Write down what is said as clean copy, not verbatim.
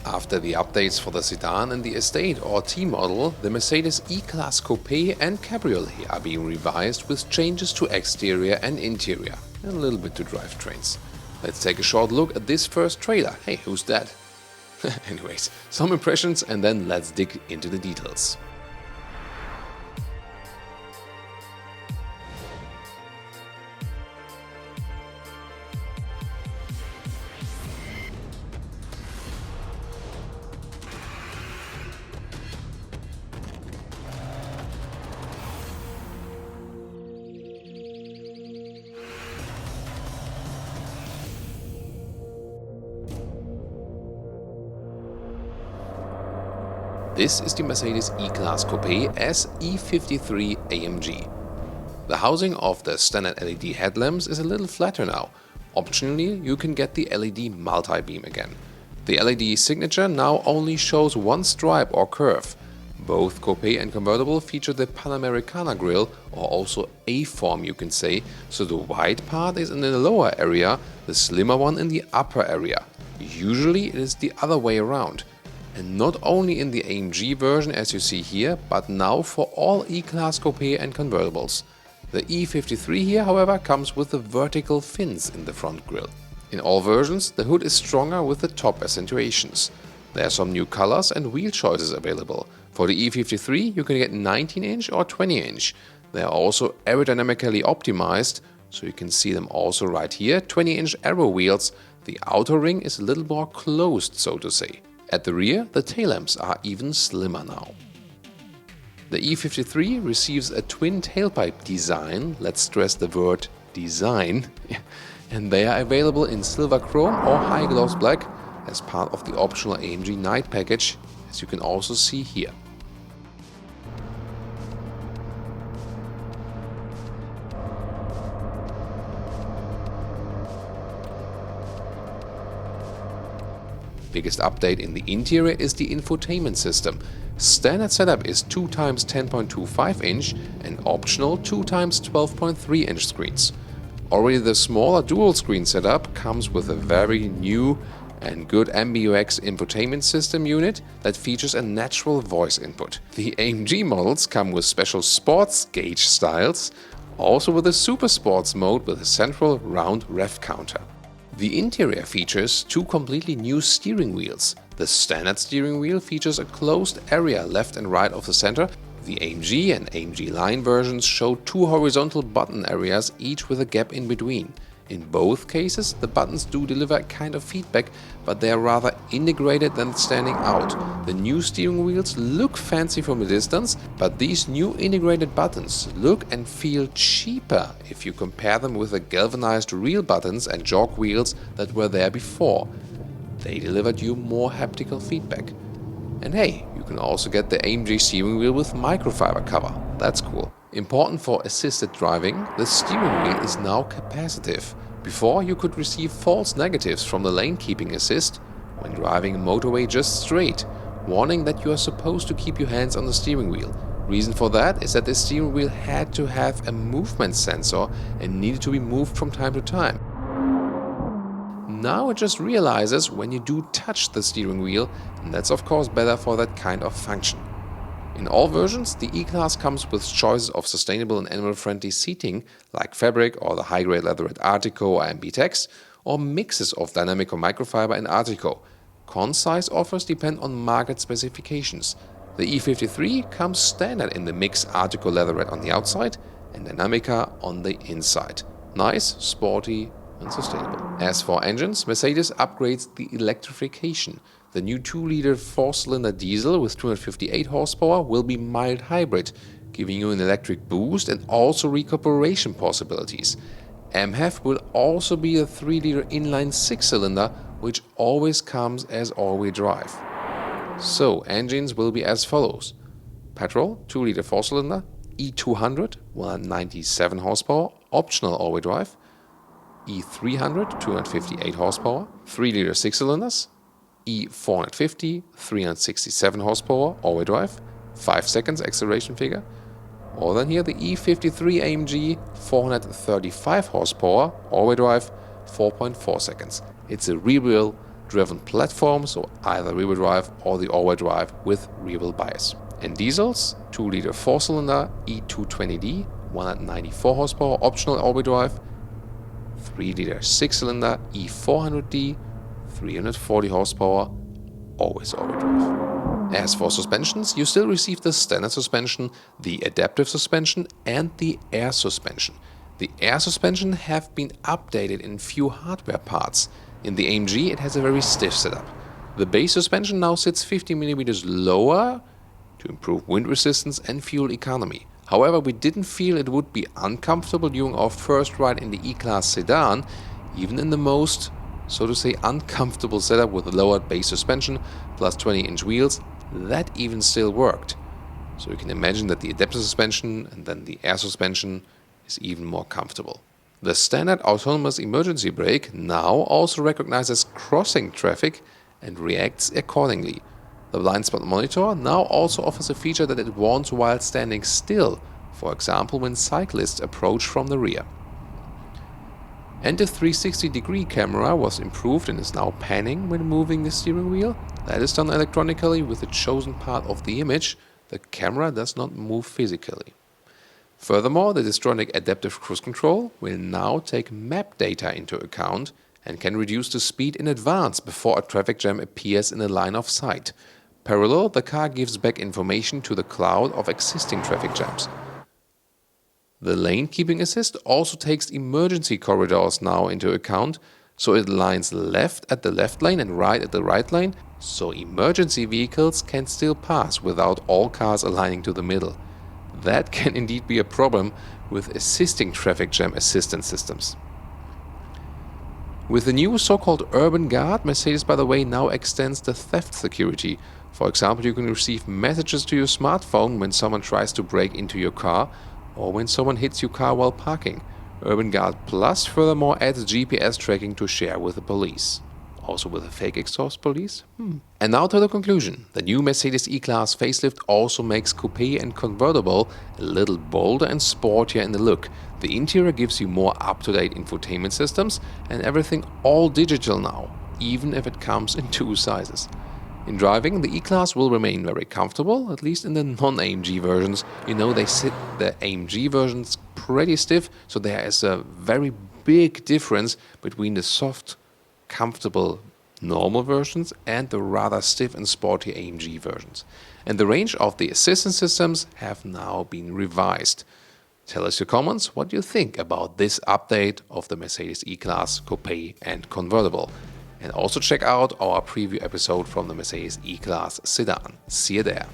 After the updates for the sedan and the Estate or T model, the Mercedes E-Class Coupé and Cabriolet are being revised with changes to exterior and interior, and a little bit to drivetrains. Let's take a short look at this first trailer. Hey, who's that? Anyways, some impressions and then let's dig into the details. This is the Mercedes E-Class Coupé as E53 AMG. The housing of the standard LED headlamps is a little flatter now. Optionally, you can get the LED multi-beam again. The LED signature now only shows one stripe or curve. Both Coupé and convertible feature the Panamericana grille, or also A-form you can say, so the wide part is in the lower area, the slimmer one in the upper area. Usually it is the other way around. And not only in the AMG version as you see here, but now for all E-Class Coupé and convertibles. The E53 here, however, comes with the vertical fins in the front grille. In all versions, the hood is stronger with the top accentuations. There are some new colors and wheel choices available. For the E53 you can get 19-inch or 20-inch. They are also aerodynamically optimized, so you can see them also right here, 20-inch aero wheels. The outer ring is a little more closed, so to say. At the rear, the tail lamps are even slimmer now. The E53 receives a twin tailpipe design, let's stress the word design, and they are available in silver chrome or high gloss black as part of the optional AMG Night package, as you can also see here. Biggest update in the interior is the infotainment system. Standard setup is 2x 10.25 inch and optional 2x 12.3 inch screens. Already the smaller dual screen setup comes with a very new and good MBUX infotainment system unit that features a natural voice input. The AMG models come with special sports gauge styles, also with a super sports mode with a central round rev counter. The interior features two completely new steering wheels. The standard steering wheel features a closed area left and right of the center. The AMG and AMG Line versions show two horizontal button areas, each with a gap in between. In both cases, the buttons do deliver a kind of feedback, but they are rather integrated than standing out. The new steering wheels look fancy from a distance, but these new integrated buttons look and feel cheaper if you compare them with the galvanized real buttons and jog wheels that were there before. They delivered you more haptical feedback. And hey, you can also get the AMG steering wheel with microfiber cover. That's cool. Important for assisted driving, the steering wheel is now capacitive. Before, you could receive false negatives from the lane keeping assist when driving a motorway just straight, warning that you are supposed to keep your hands on the steering wheel. Reason for that is that the steering wheel had to have a movement sensor and needed to be moved from time to time. Now it just realizes when you do touch the steering wheel, and that's of course better for that kind of function. In all versions, the E-Class comes with choices of sustainable and animal-friendly seating, like fabric or the high-grade leather at Artico or MBTEX, or mixes of dynamic or microfiber and Artico. Concise offers depend on market specifications. The E53 comes standard in the mix Artico leatherette on the outside and Dynamica on the inside. Nice, sporty and sustainable. As for engines, Mercedes upgrades the electrification. The new 2-liter 4-cylinder diesel with 258 horsepower will be mild hybrid, giving you an electric boost and also recuperation possibilities. MHEV will also be a 3-liter inline 6-cylinder, which always comes as all-wheel drive. So, engines will be as follows. Petrol, 2-liter 4-cylinder, E200, 197 horsepower, optional all-wheel drive. E300, 258 horsepower, 3-liter 6-cylinders. E450, 367 horsepower, all-wheel drive, 5 seconds acceleration figure. Or then here the E53 AMG, 435 horsepower, all-wheel drive, 4.4 seconds. It's a real driven platform, so either rear-wheel drive or the all-wheel drive with rear-wheel bias. In diesels, 2-liter 4-cylinder E220D, 194 horsepower, optional all-wheel drive, 3-liter 6-cylinder E400D, 340 horsepower, always all-wheel drive. As for suspensions, you still receive the standard suspension, the adaptive suspension and the air suspension. The air suspension have been updated in few hardware parts. In the AMG it has a very stiff setup. The base suspension now sits 50mm lower to improve wind resistance and fuel economy. However, we didn't feel it would be uncomfortable during our first ride in the E-Class sedan, even in the most, so to say, uncomfortable setup with lowered base suspension plus 20-inch wheels. That even still worked. So you can imagine that the adaptive suspension and then the air suspension is even more comfortable. The standard autonomous emergency brake now also recognizes crossing traffic and reacts accordingly. The blind spot monitor now also offers a feature that it warns while standing still, for example when cyclists approach from the rear. And the 360-degree camera was improved and is now panning when moving the steering wheel. That is done electronically with the chosen part of the image. The camera does not move physically. Furthermore, the Distronic Adaptive Cruise Control will now take map data into account and can reduce the speed in advance before a traffic jam appears in the line of sight. Parallel, the car gives back information to the cloud of existing traffic jams. The lane keeping assist also takes emergency corridors now into account, so it aligns left at the left lane and right at the right lane, so emergency vehicles can still pass without all cars aligning to the middle. That can indeed be a problem with assisting traffic jam assistance systems. With the new so-called Urban Guard, Mercedes, by the way, now extends the theft security. For example, you can receive messages to your smartphone when someone tries to break into your car or when someone hits your car while parking. Urban Guard Plus furthermore adds GPS tracking to share with the police. Also with a fake exhaust police? And now to the conclusion. The new Mercedes E-Class facelift also makes Coupé and convertible a little bolder and sportier in the look. The interior gives you more up-to-date infotainment systems and everything all digital now, even if it comes in two sizes. In driving, the E-Class will remain very comfortable, at least in the non-AMG versions. You know, they sit the AMG versions pretty stiff, so there is a very big difference between the soft, comfortable normal versions and the rather stiff and sporty AMG versions. And the range of the assistance systems have now been revised. Tell us your comments, what you think about this update of the Mercedes E-Class, Coupé and convertible. And also check out our preview episode from the Mercedes E-Class sedan. See you there.